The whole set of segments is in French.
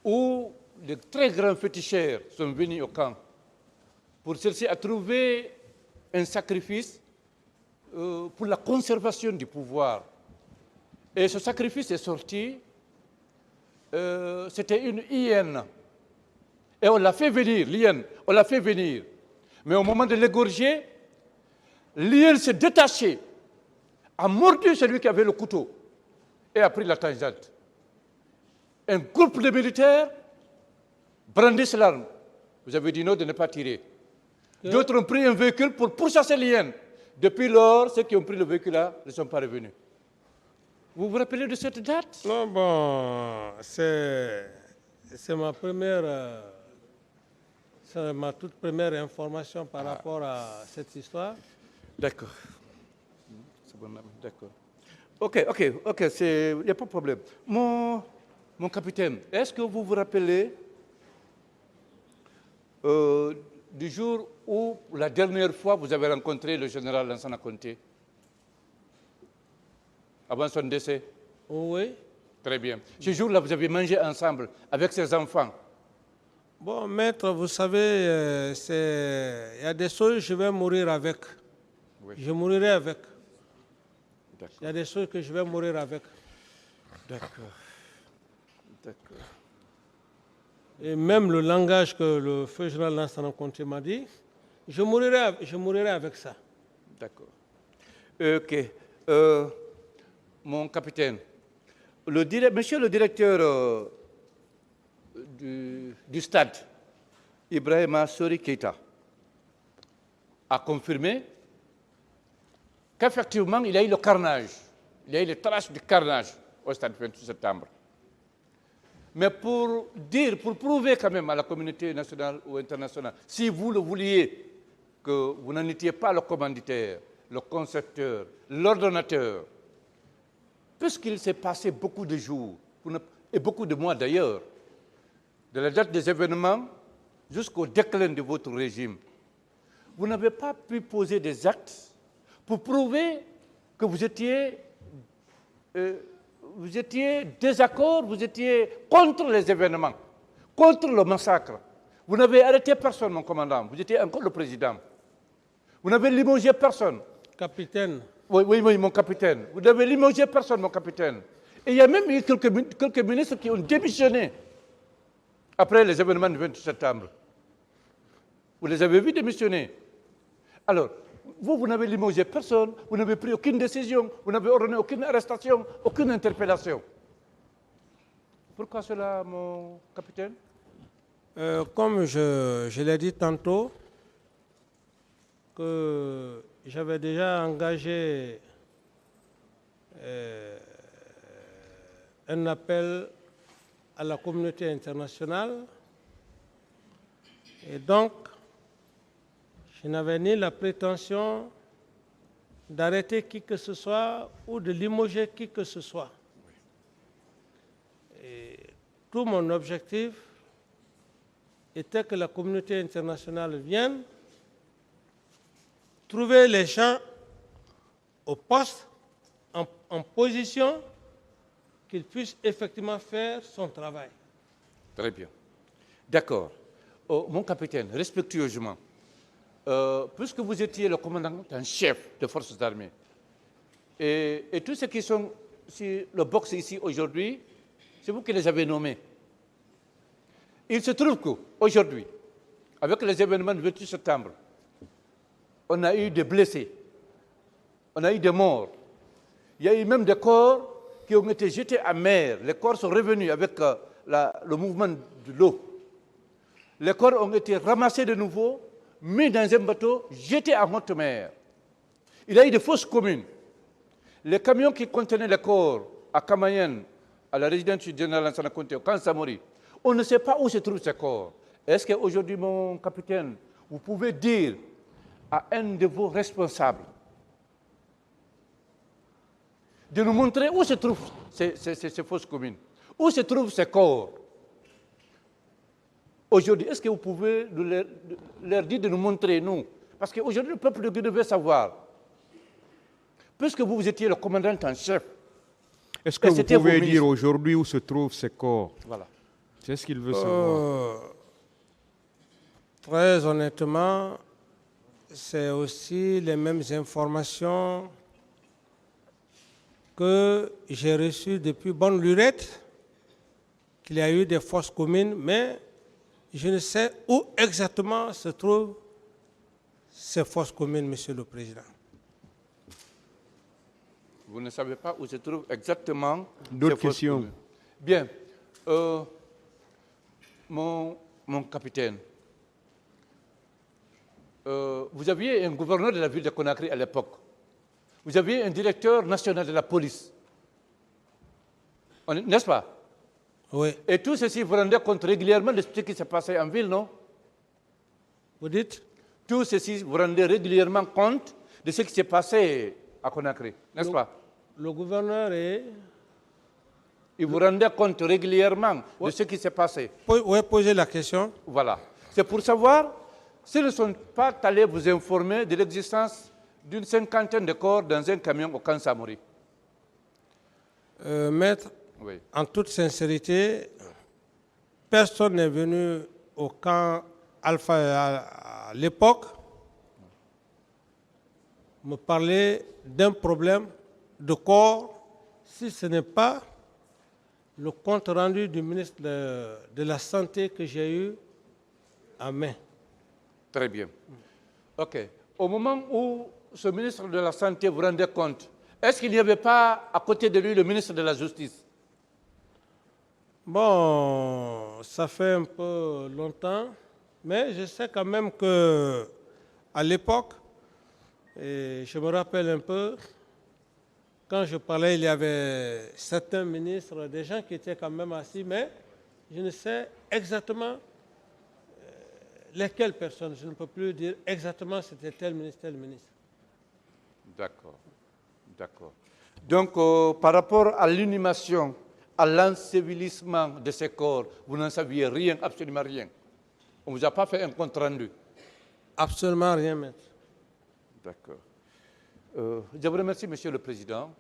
où de très grands féticheurs sont venus au camp pour chercher à trouver un sacrifice pour la conservation du pouvoir. Et ce sacrifice est sorti, c'était une hyène. Et on l'a fait venir, l'hyène, on l'a fait venir. Mais au moment de l'égorger, l'hyène s'est détachée, a mordu celui qui avait le couteau et a pris la tangente. Un groupe de militaires brandissent l'arme. Vous avez dit non de ne pas tirer. D'autres ont pris un véhicule pour pourchasser l'hyène. Depuis lors, ceux qui ont pris le véhicule-là ne sont pas revenus. Vous vous rappelez de cette date? Non, bon, c'est ma toute première information par rapport à cette histoire. D'accord. C'est bon, d'accord. Ok, il n'y a pas de problème. Mon capitaine, est-ce que vous vous rappelez du jour où, la dernière fois, vous avez rencontré le général Lansana Conté? Avant son décès? Oui. Très bien. Ce jour-là, vous avez mangé ensemble avec ses enfants? Bon, maître, vous savez, il y a des choses que je vais mourir avec. Oui. Je mourrai avec. Il y a des choses que je vais mourir avec. D'accord. Et même le langage que le feu général Lansana Conté m'a dit, je mourrai avec ça. D'accord. Ok. Mon capitaine, monsieur le directeur du stade, Ibrahima Sori Keita, a confirmé qu'effectivement, il y a eu le carnage, il y a eu les traces du carnage au stade 28 septembre. Mais pour prouver quand même à la communauté nationale ou internationale, si vous le vouliez, que vous n'en étiez pas le commanditaire, le concepteur, l'ordonnateur, puisqu'il s'est passé beaucoup de jours, et beaucoup de mois d'ailleurs, de la date des événements jusqu'au déclin de votre régime, vous n'avez pas pu poser des actes pour prouver que vous étiez désaccord, vous étiez contre les événements, contre le massacre. Vous n'avez arrêté personne, mon commandant. Vous étiez encore le président. Vous n'avez limogé personne. Capitaine. Oui, mon capitaine. Vous n'avez limogé personne, mon capitaine. Et il y a même eu quelques ministres qui ont démissionné après les événements du 28 septembre. Vous les avez vus démissionner. Alors, vous n'avez limogé personne, vous n'avez pris aucune décision, vous n'avez ordonné aucune arrestation, aucune interpellation. Pourquoi cela, mon capitaine? Comme je l'ai dit tantôt, que j'avais déjà engagé un appel à la communauté internationale et donc je n'avais ni la prétention d'arrêter qui que ce soit ou de limoger qui que ce soit. Et tout mon objectif était que la communauté internationale vienne trouver les gens au poste, en position, qu'ils puissent effectivement faire son travail. Très bien. D'accord. Mon capitaine, respectueusement, puisque vous étiez le commandant en chef des forces armées, et tous ceux qui sont sur le box ici aujourd'hui, c'est vous qui les avez nommés. Il se trouve qu'aujourd'hui, avec les événements du 28 septembre, on a eu des blessés, on a eu des morts. Il y a eu même des corps qui ont été jetés à mer. Les corps sont revenus avec le mouvement de l'eau. Les corps ont été ramassés de nouveau, mis dans un bateau, jetés en haute mer. Il y a eu des fosses communes. Les camions qui contenaient les corps à Kamayen, à la résidence du général Lansana Conté, au camp Samori, on ne sait pas où se trouvent ces corps. Est-ce qu'aujourd'hui, mon capitaine, vous pouvez dire à un de vos responsables de nous montrer où se trouvent ces fosses communes, où se trouvent ces corps? Aujourd'hui, est-ce que vous pouvez leur dire de nous montrer, nous? Parce qu'aujourd'hui, le peuple de Guinée veut savoir. Puisque vous étiez le commandant en chef. Est-ce que vous pouvez dire aujourd'hui où se trouvent ces corps? Voilà. C'est ce qu'il veut savoir. Très honnêtement, c'est aussi les mêmes informations que j'ai reçues depuis bonne lurette, qu'il y a eu des fosses communes, mais je ne sais où exactement se trouvent ces fosses communes, Monsieur le Président. Vous ne savez pas où se trouvent exactement D'autres ces fosses questions? communes. Bien. Mon capitaine, vous aviez un gouverneur de la ville de Conakry à l'époque. Vous aviez un directeur national de la police. N'est-ce pas? Oui. Et tout ceci, vous rendez compte régulièrement de ce qui s'est passé en ville, non? Vous dites? Tout ceci, vous rendez régulièrement compte de ce qui s'est passé à Conakry, n'est-ce pas? Le gouverneur est... Et vous rendez compte régulièrement de ce qui s'est passé. Oui, posez la question. Voilà. C'est pour savoir s'ils ne sont pas allés vous informer de l'existence d'une 50aine de corps dans un camion au camp Samori. Maître, Oui. en toute sincérité, personne n'est venu au camp Alpha à l'époque me parler d'un problème de corps si ce n'est pas le compte rendu du ministre de la Santé que j'ai eu en main. Très bien. OK. Au moment où ce ministre de la Santé vous rendait compte, est-ce qu'il n'y avait pas à côté de lui le ministre de la Justice? Bon, ça fait un peu longtemps, mais je sais quand même que à l'époque, et je me rappelle un peu, quand je parlais, il y avait certains ministres, des gens qui étaient quand même assis, mais je ne sais exactement lesquelles personnes. Je ne peux plus dire exactement c'était tel ministre, tel ministre. D'accord. D'accord. Donc, par rapport à l'inhumation, à l'ensevelissement de ces corps, vous n'en saviez rien, absolument rien. On ne vous a pas fait un compte rendu. Absolument rien, maître. D'accord. Je vous remercie, Monsieur le Président.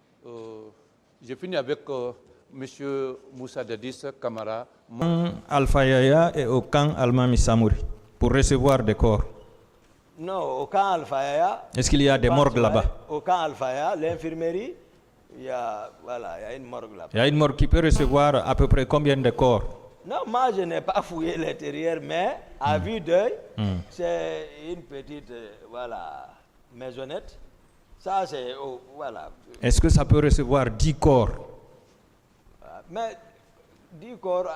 J'ai fini avec Monsieur Moussa Dadis Camara. Alpha Yaya et au camp Almami Samouri pour recevoir des corps. Non, au camp Alpha Yaya. Est-ce qu'il y a des morgues là-bas? Au camp Alpha Yaya, l'infirmerie, il y a une morgue là-bas. Il y a une morgue qui peut recevoir à peu près combien de corps? Non, moi je n'ai pas fouillé l'intérieur, mais à vue d'œil, c'est une petite maisonnette. Ça, c'est. Voilà. Est-ce que ça peut recevoir 10 corps? Mais 10 corps,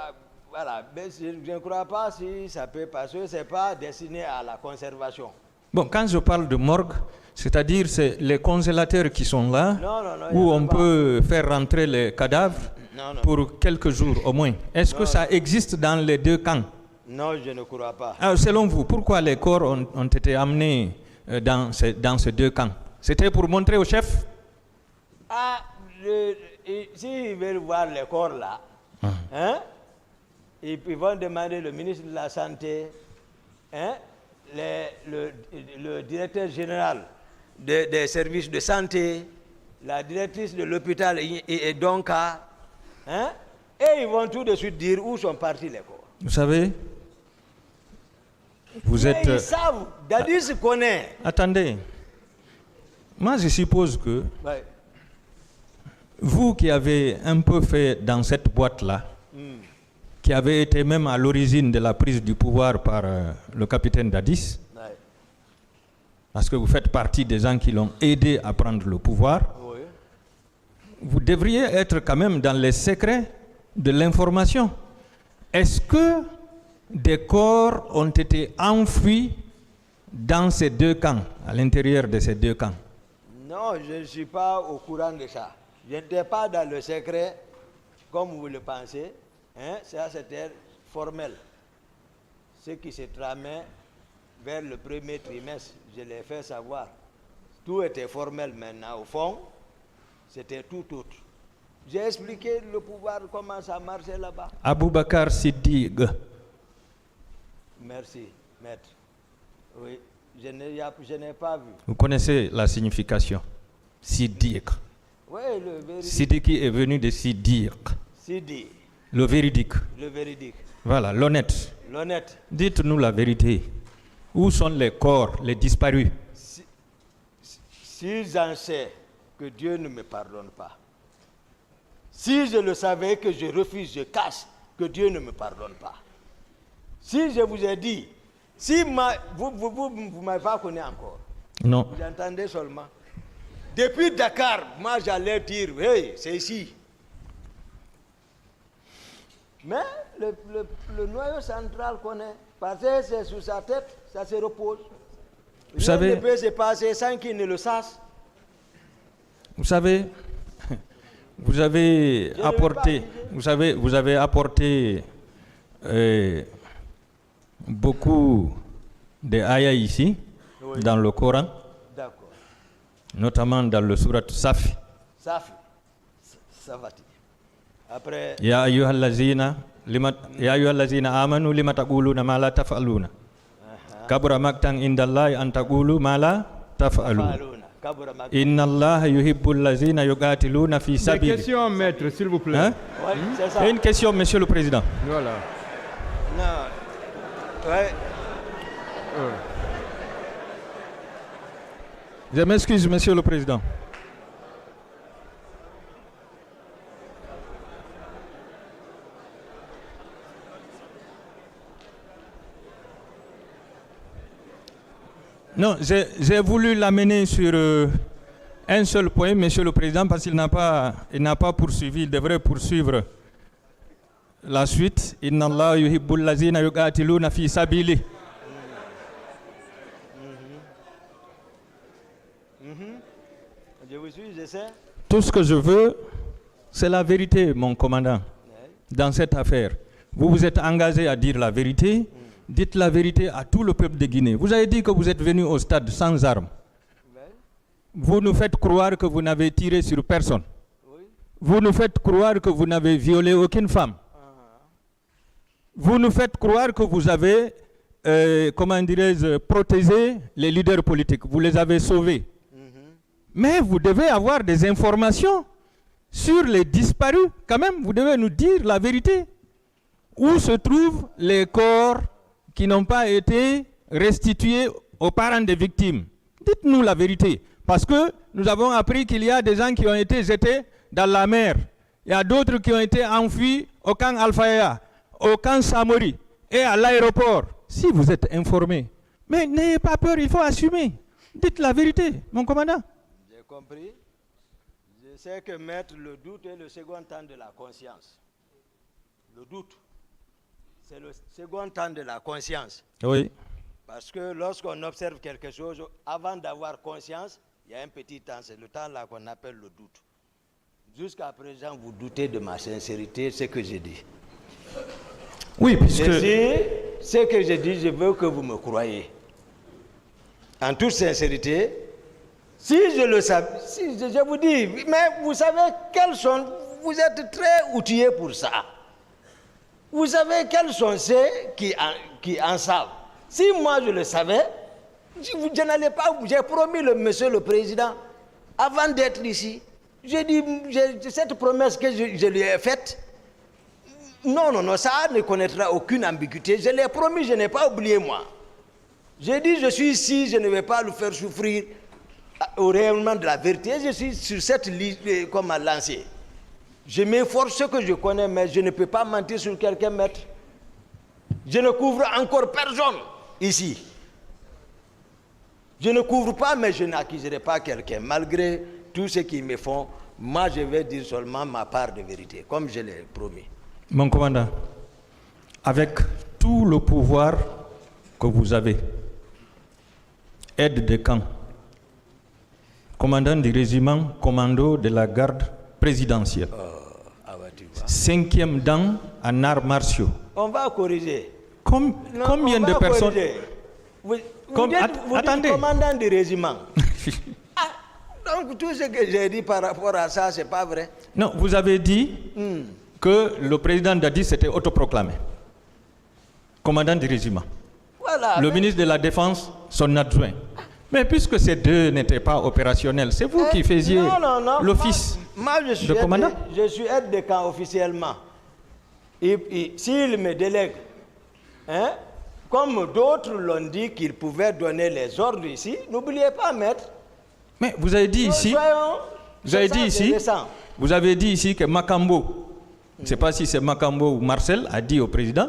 voilà. Mais je ne crois pas si ça peut, parce que ce n'est pas destiné à la conservation. Bon, quand je parle de morgue, c'est-à-dire c'est les congélateurs qui sont là, Non, où on peut faire rentrer les cadavres Non. pour quelques jours au moins. Est-ce que ça existe dans les deux camps? Non, je ne crois pas. Alors, selon vous, pourquoi les corps ont été amenés dans ces deux camps? C'était pour montrer au chef? S'ils veulent voir les corps là, ils vont demander le ministre de la Santé, le directeur général des services de santé, la directrice de l'hôpital et donc, et ils vont tout de suite dire où sont partis les corps. Vous savez, vous êtes... Ils savent, Dadis connaît. Attendez, moi je suppose que Ouais. vous qui avez un peu fait dans cette boîte-là, qui avez été même à l'origine de la prise du pouvoir par le capitaine Dadis, Ouais. parce que vous faites partie des gens qui l'ont aidé à prendre le pouvoir, Oui. vous devriez être quand même dans les secrets de l'information. Est-ce que des corps ont été enfouis dans ces deux camps, à l'intérieur de ces deux camps? Non, je ne suis pas au courant de ça. Je n'étais pas dans le secret, comme vous le pensez. Ça, c'était formel. Ce qui se tramait vers le premier trimestre, je l'ai fait savoir. Tout était formel maintenant. Au fond, c'était tout autre. J'ai expliqué le pouvoir, comment ça marchait là-bas. Aboubakar Siddiq. Merci, maître. Oui, je n'ai pas vu. Vous connaissez la signification? Siddiq. Oui, le véridique. Siddiqui est venu de Siddiq. Sidi. Le véridique. Le véridique. Voilà, l'honnête. L'honnête. Dites-nous la vérité. Où sont les corps, les disparus? Si j'en sais que Dieu ne me pardonne pas, si je le savais que je refuse, je cache, que Dieu ne me pardonne pas. Si je vous ai dit, si vous ne m'avez pas connu encore, Non. vous entendez seulement. Depuis Dakar, moi j'allais dire, hey, c'est ici. Mais le noyau central connaît, parce que c'est sous sa tête, ça se repose. Vous savez, Rien ne peut se passer sans qu'il ne le sache. vous savez, vous avez apporté beaucoup de ayats ici, Oui. dans le Coran, D'accord. notamment dans le surat Safi. Safi. Ça va. Après, Ya ayyuhallazina amanu lima taquluna ma la taf'aluna. Kabura maktan indallahi an taqulu ma la taf'alun. Faluna, Kabura Mak- Inna Allah yuhibbul lazina yuqatiluna fi Des sabili. questions, maître, s'il vous plaît. Hein? Ouais, c'est ça. Et une question, monsieur le président. Voilà. Non. Ouais. Je m'excuse, monsieur le président. Non, j'ai voulu l'amener sur un seul point, monsieur le président, parce qu'il n'a pas poursuivi, il devrait poursuivre la suite. Inna Allah yuhibbul lazina yuqatiluna fi sabili. Je vous suis, je sais. Tout ce que je veux, c'est la vérité, mon commandant, dans cette affaire. Vous vous êtes engagé à dire la vérité. Dites la vérité à tout le peuple de Guinée. Vous avez dit que vous êtes venu au stade sans armes. Vous nous faites croire que vous n'avez tiré sur personne. Vous nous faites croire que vous n'avez violé aucune femme. Vous nous faites croire que vous avez, comment dirais-je, protégé les leaders politiques. Vous les avez sauvés. Mais vous devez avoir des informations sur les disparus. Quand même, vous devez nous dire la vérité. Où se trouvent les corps qui n'ont pas été restitués aux parents des victimes? Dites-nous la vérité. Parce que nous avons appris qu'il y a des gens qui ont été jetés dans la mer. Il y a d'autres qui ont été enfuis au camp Al-Faya, au camp Samori et à l'aéroport. Si vous êtes informés, mais n'ayez pas peur, il faut assumer. Dites la vérité, mon commandant. J'ai compris. Je sais que mettre le doute est le second temps de la conscience. Le doute, c'est le second temps de la conscience. Oui. Parce que lorsqu'on observe quelque chose, avant d'avoir conscience, il y a un petit temps, c'est le temps là qu'on appelle le doute. Jusqu'à présent, vous doutez de ma sincérité, ce que j'ai dit. Oui, puisque... Ce que j'ai dit, je veux que vous me croyez. En toute sincérité, si je le savais, si je vous dis, mais vous savez quels sont, vous êtes très outillés pour ça. Vous savez quels sont ceux qui en savent. Si moi je le savais, je n'allais pas, j'ai promis monsieur le président, avant d'être ici, j'ai dit, cette promesse que je lui ai faite, non, ça ne connaîtra aucune ambiguïté. Je l'ai promis, je n'ai pas oublié moi. J'ai dit, je suis ici, je ne vais pas le faire souffrir au rayonnement de la vérité. Je suis sur cette liste comme à lancer. Je m'efforce ce que je connais, mais je ne peux pas mentir sur quelqu'un, maître. Je ne couvre encore personne ici. Je ne couvre pas, mais je n'accuserai pas quelqu'un. Malgré tout ce qu'ils me font, moi je vais dire seulement ma part de vérité, comme je l'ai promis. Mon commandant, avec tout le pouvoir que vous avez, aide de camp, commandant du régiment commando de la garde présidentielle, 5e dan en arts martiaux. On va corriger. Combien de personnes... Vous dites commandant du régiment. Donc tout ce que j'ai dit par rapport à ça, c'est pas vrai. Non, vous avez dit que le président Dadi s'était autoproclamé commandant du régiment. Voilà, le ministre de la Défense, son adjoint. Mais puisque ces deux n'étaient pas opérationnels, c'est vous qui faisiez l'office moi, de commandant. Je suis aide de camp officiellement. s'il me délègue, hein, comme d'autres l'ont dit qu'ils pouvaient donner les ordres ici, n'oubliez pas, maître. Mais vous avez dit ici, vous avez dit ici que Makambo, je ne sais pas si c'est Makambo ou Marcel, a dit au président,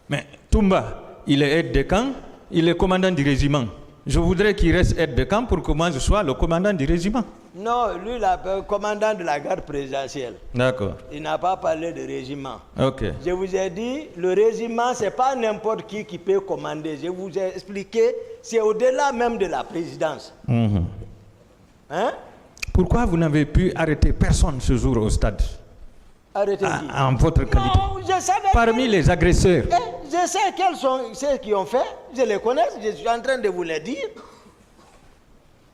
mais Toumba, il est aide de camp, il est commandant du régiment. Je voudrais qu'il reste aide de camp pour que moi je sois le commandant du régiment. Non, lui, le commandant de la garde présidentielle. D'accord. Il n'a pas parlé de régiment. Ok. Je vous ai dit, le régiment, ce n'est pas n'importe qui peut commander. Je vous ai expliqué, c'est au-delà même de la présidence. Hein? Pourquoi vous n'avez pu arrêter personne ce jour au stade? Arrêtez. En votre qualité. Non, je savais. Parmi les agresseurs. Je sais quels sont ceux qui ont fait. Je les connais. Je suis en train de vous les dire.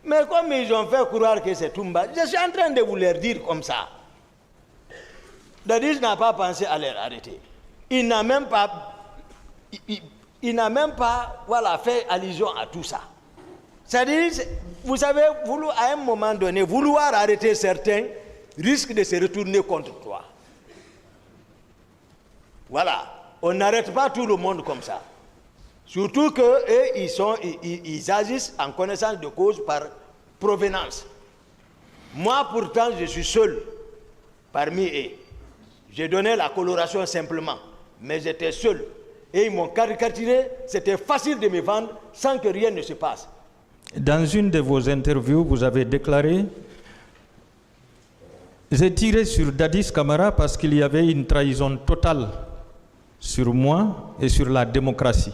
Mais comme ils ont fait croire que c'est Toumba, je suis en train de vous les dire comme ça. Dadis n'a pas pensé à les arrêter. Il n'a même pas, voilà, fait allusion à tout ça. C'est-à-dire, vous savez, à un moment donné, vouloir arrêter certains risque de se retourner contre toi. Voilà. On n'arrête pas tout le monde comme ça. Surtout qu'eux, ils agissent en connaissance de cause par provenance. Moi, pourtant, je suis seul parmi eux. J'ai donné la coloration simplement, mais j'étais seul. Et ils m'ont caricaturé, c'était facile de me vendre sans que rien ne se passe. Dans une de vos interviews, vous avez déclaré « J'ai tiré sur Dadis Camara parce qu'il y avait une trahison totale sur moi et sur la démocratie.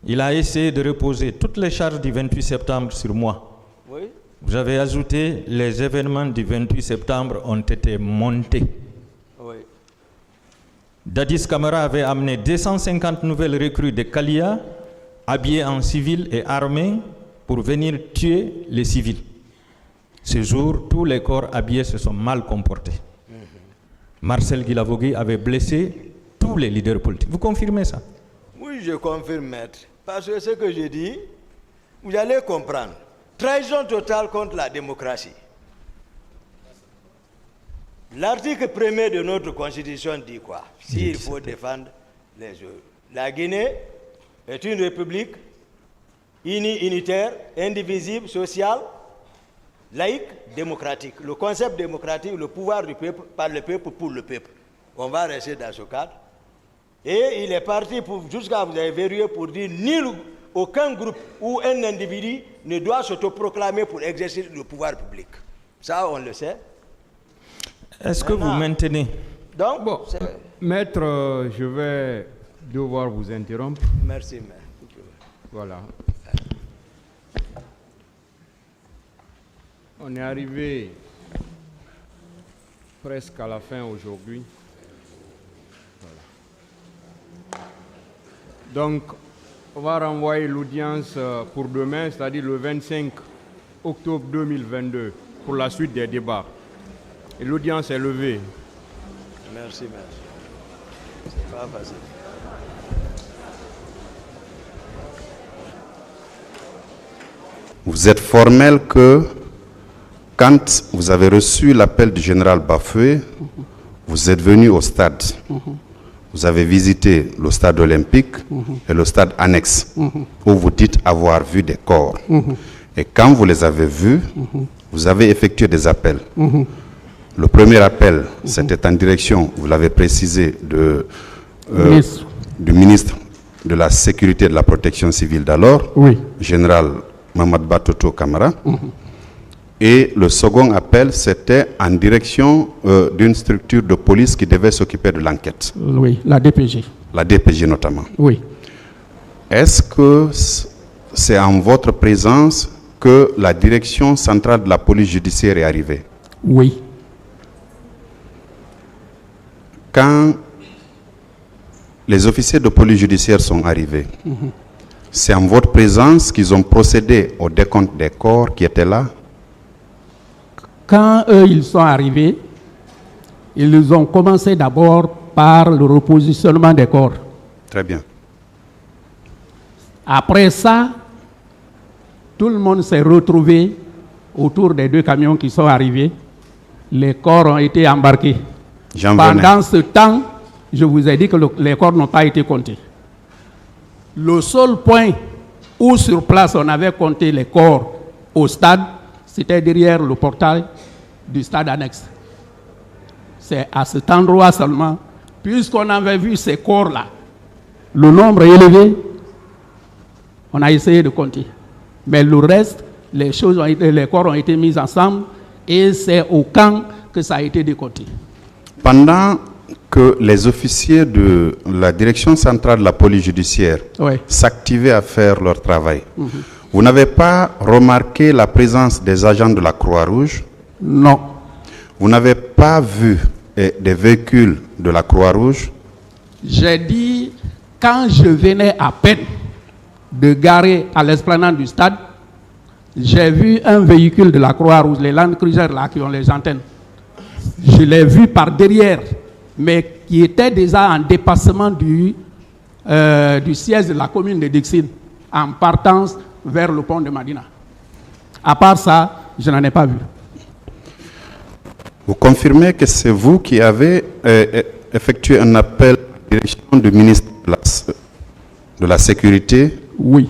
Il a essayé de reposer toutes les charges du 28 septembre sur moi. » Oui. Vous avez ajouté « Les événements du 28 septembre ont été montés. » Oui. Dadis Camara avait amené 250 nouvelles recrues de Kalia, habillées en civil et armées, pour venir tuer les civils. Ce jour, tous les corps habillés se sont mal comportés. Marcel Guilavogui avait blessé tous les leaders politiques. Vous confirmez ça? Oui, je confirme, maître. Parce que ce que je dis, vous allez comprendre. Trahison totale contre la démocratie. L'article 1er de notre Constitution dit quoi? S'il faut défendre les autres. La Guinée est une république unitaire, indivisible, sociale, laïque, démocratique. Le concept démocratique, le pouvoir du peuple, par le peuple, pour le peuple. On va rester dans ce cadre. Et il est parti jusqu'à vous avez verrouillé pour dire aucun groupe ou un individu ne doit s'autoproclamer pour exercer le pouvoir public. Ça, on le sait. Est-ce que vous maintenez? Donc, bon, maître, je vais devoir vous interrompre. Merci, maître. Voilà. On est arrivé presque à la fin aujourd'hui. Voilà. Donc, on va renvoyer l'audience pour demain, c'est-à-dire le 25 octobre 2022, pour la suite des débats. Et l'audience est levée. Merci, maître. C'est pas facile. Vous êtes formel que quand vous avez reçu l'appel du général Bafoué, vous êtes venu au stade. Vous avez visité le stade olympique et le stade annexe, où vous dites avoir vu des corps. Et quand vous les avez vus, vous avez effectué des appels. Le premier appel, c'était en direction, vous l'avez précisé, du ministre de la Sécurité et de la Protection civile d'alors, général Mamad Batoto Camara. Et le second appel, c'était en direction d'une structure de police qui devait s'occuper de l'enquête. Oui, la DPG. La DPG notamment. Oui. Est-ce que c'est en votre présence que la direction centrale de la police judiciaire est arrivée? Oui. Quand les officiers de police judiciaire sont arrivés, c'est en votre présence qu'ils ont procédé au décompte des corps qui étaient là? Quand eux, ils sont arrivés, ils ont commencé d'abord par le repositionnement des corps. Très bien. Après ça, tout le monde s'est retrouvé autour des deux camions qui sont arrivés. Les corps ont été embarqués. Pendant ce temps, je vous ai dit que les corps n'ont pas été comptés. Le seul point où sur place on avait compté les corps au stade, c'était derrière le portail du stade annexe. C'est à cet endroit seulement, puisqu'on avait vu ces corps-là, le nombre élevé, on a essayé de compter. Mais le reste, les corps ont été mis ensemble et c'est au camp que ça a été décompté. Pendant que les officiers de la direction centrale de la police judiciaire s'activaient à faire leur travail, vous n'avez pas remarqué la présence des agents de la Croix-Rouge? Non. Vous n'avez pas vu des véhicules de la Croix-Rouge? J'ai dit, quand je venais à peine de garer à l'esplanade du stade, j'ai vu un véhicule de la Croix-Rouge, les Land Cruiser là qui ont les antennes. Je l'ai vu par derrière, mais qui était déjà en dépassement du siège de la commune de Dixine, en partance vers le pont de Madina. À part ça, je n'en ai pas vu. Vous confirmez que c'est vous qui avez effectué un appel à la direction du ministre de la Sécurité? Oui.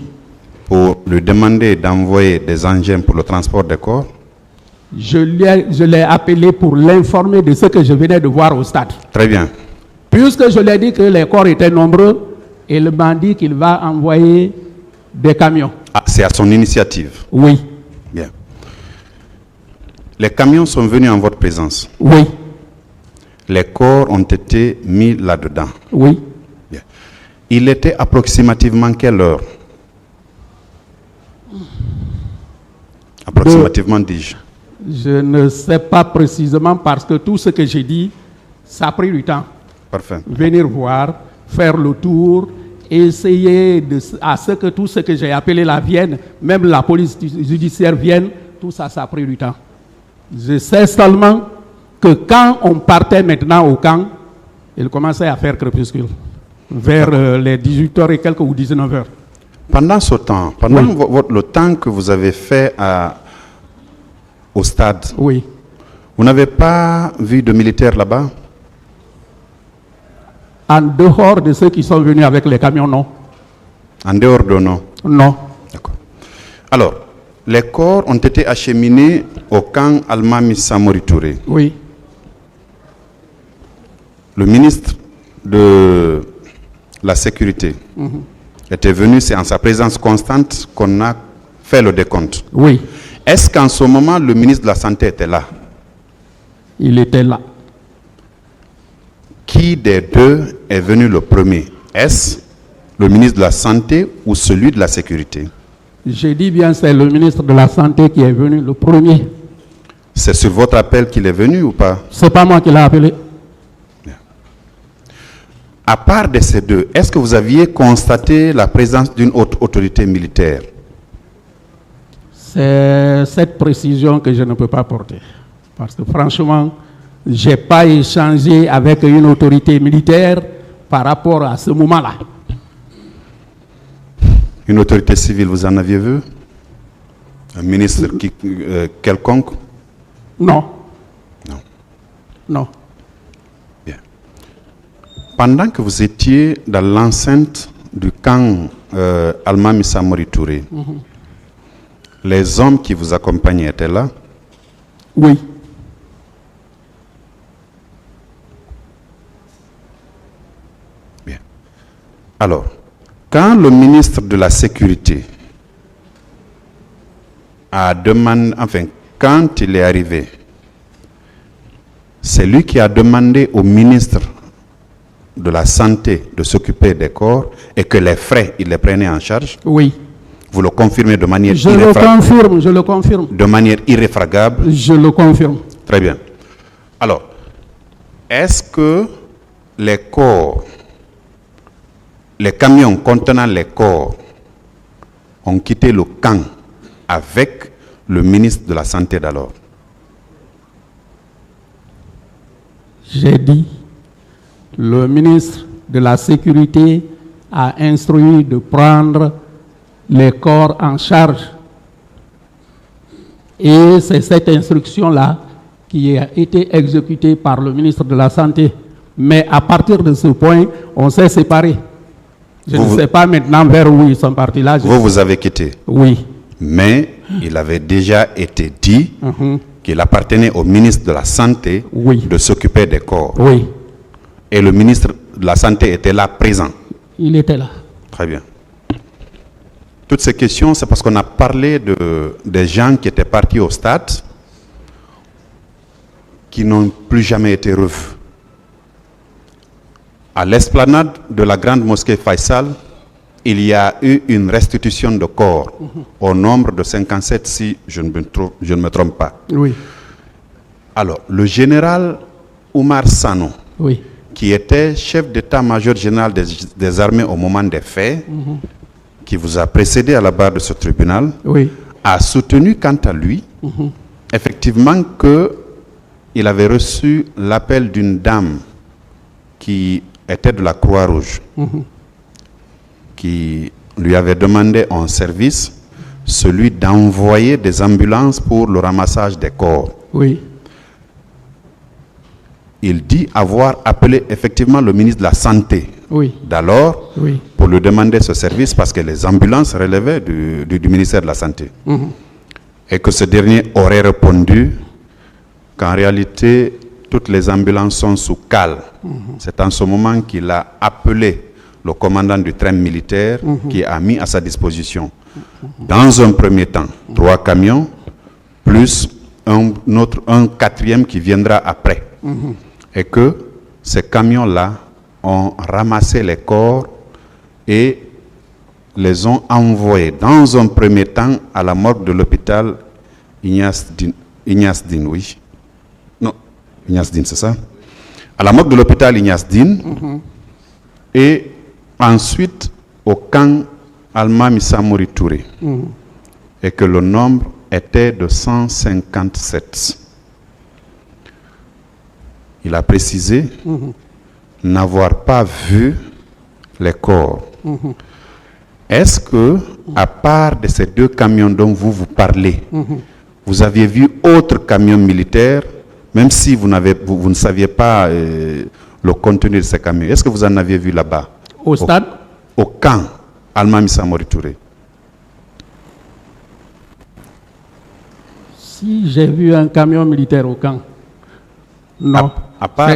Pour lui demander d'envoyer des engins pour le transport des corps? Je l'ai appelé pour l'informer de ce que je venais de voir au stade. Très bien. Puisque je lui ai dit que les corps étaient nombreux, il m'a dit qu'il va envoyer des camions. Ah, c'est à son initiative? Oui. Bien. Les camions sont venus en votre présence? Oui. Les corps ont été mis là-dedans? Oui. Bien. Il était approximativement quelle heure? Approximativement, dis-je. Je ne sais pas précisément parce que tout ce que j'ai dit, ça a pris du temps. Parfait. Venir voir, faire le tour, essayer à ce que tout ce que j'ai appelé la vienne, même la police judiciaire vienne, tout ça, ça a pris du temps. Je sais seulement que quand on partait maintenant au camp, il commençait à faire crépuscule, vers les 18h et quelques ou 19h. Pendant ce temps, le temps que vous avez fait au stade, oui, vous n'avez pas vu de militaires là-bas? En dehors de ceux qui sont venus avec les camions, non. En dehors de non? Non. D'accord. Alors, les corps ont été acheminés au camp Almami Samori Touré. Oui. Le ministre de la Sécurité était venu, c'est en sa présence constante qu'on a fait le décompte. Oui. Est-ce qu'en ce moment, le ministre de la Santé était là? Il était là. Qui des deux est venu le premier? Est-ce le ministre de la Santé ou celui de la Sécurité? J'ai dit bien, c'est le ministre de la Santé qui est venu le premier. C'est sur votre appel qu'il est venu ou pas? C'est pas moi qui l'ai appelé. Bien. À part de ces deux, est-ce que vous aviez constaté la présence d'une autre autorité militaire? C'est cette précision que je ne peux pas porter. Parce que franchement, je n'ai pas échangé avec une autorité militaire par rapport à ce moment-là. Une autorité civile, vous en aviez vu? Un ministre quelconque? Non. Non. Non. Bien. Pendant que vous étiez dans l'enceinte du camp Almami Samori Touré, les hommes qui vous accompagnaient étaient là? Oui. Bien. Alors, quand le ministre de la Sécurité a demandé, enfin, quand il est arrivé, c'est lui qui a demandé au ministre de la Santé de s'occuper des corps et que les frais, il les prenait en charge? Oui. Vous le confirmez de manière irréfragable? Je le confirme. De manière irréfragable? Je le confirme. Très bien. Alors, est-ce que les corps, les camions contenant les corps ont quitté le camp avec le ministre de la Santé d'alors? J'ai dit, le ministre de la Sécurité a instruit de prendre les corps en charge. Et c'est cette instruction-là qui a été exécutée par le ministre de la Santé. Mais à partir de ce point, on s'est séparés. Je ne sais pas maintenant vers où ils sont partis là. Vous avez quitté. Oui. Mais il avait déjà été dit qu'il appartenait au ministre de la Santé de s'occuper des corps. Oui. Et le ministre de la Santé était là présent. Il était là. Très bien. Toutes ces questions, c'est parce qu'on a parlé des gens qui étaient partis au stade, qui n'ont plus jamais été revus. À l'esplanade de la grande mosquée Faisal, il y a eu une restitution de corps au nombre de 57, si je ne me trompe pas. Oui. Alors, le général Oumar Sano, qui était chef d'état-major général des armées au moment des faits, qui vous a précédé à la barre de ce tribunal, a soutenu quant à lui, effectivement, qu'il avait reçu l'appel d'une dame qui était de la Croix-Rouge, qui lui avait demandé en service celui d'envoyer des ambulances pour le ramassage des corps. Oui. Il dit avoir appelé effectivement le ministre de la Santé d'alors pour lui demander ce service parce que les ambulances relevaient du ministère de la Santé. Et que ce dernier aurait répondu qu'en réalité, toutes les ambulances sont sous cale. C'est en ce moment qu'il a appelé le commandant du train militaire qui a mis à sa disposition, dans un premier temps, 3 camions, plus un quatrième qui viendra après. Et que ces camions-là ont ramassé les corps et les ont envoyés dans un premier temps à la morgue de l'hôpital Ignace Dine, oui. Non, Ignace Dine, c'est ça? À la morgue de l'hôpital Ignace Dine et ensuite au camp Alma Missamori Touré. Et que le nombre était de 157. Il a précisé n'avoir pas vu les corps. Est-ce que, à part de ces 2 camions dont vous parlez, vous aviez vu autres camions militaires, même si vous ne saviez pas le contenu de ces camions? Est-ce que vous en aviez vu là-bas? Au stade? Au camp Alma Missamori Touré. Si j'ai vu un camion militaire au camp, non. À part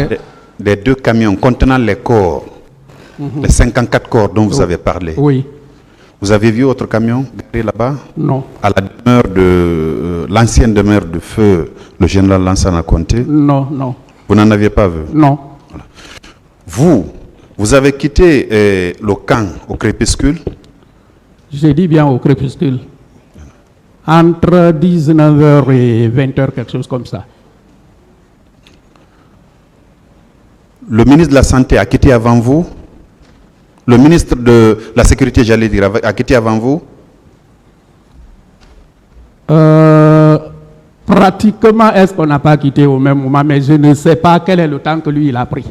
des 2 camions contenant les corps, les 54 corps dont vous avez parlé. Oui. Vous avez vu autre camion garé là-bas? Non. À la demeure de l'ancienne demeure de feu, le général Lansana Conté? Non, non. Vous n'en aviez pas vu? Non. Voilà. Vous avez quitté le camp au crépuscule? J'ai dit bien au crépuscule. Entre 19h et 20h, quelque chose comme ça. Le ministre de la Santé a quitté avant vous? Le ministre de la Sécurité, j'allais dire, a quitté avant vous? Pratiquement, est-ce qu'on n'a pas quitté au même moment, mais je ne sais pas quel est le temps que lui, il a pris.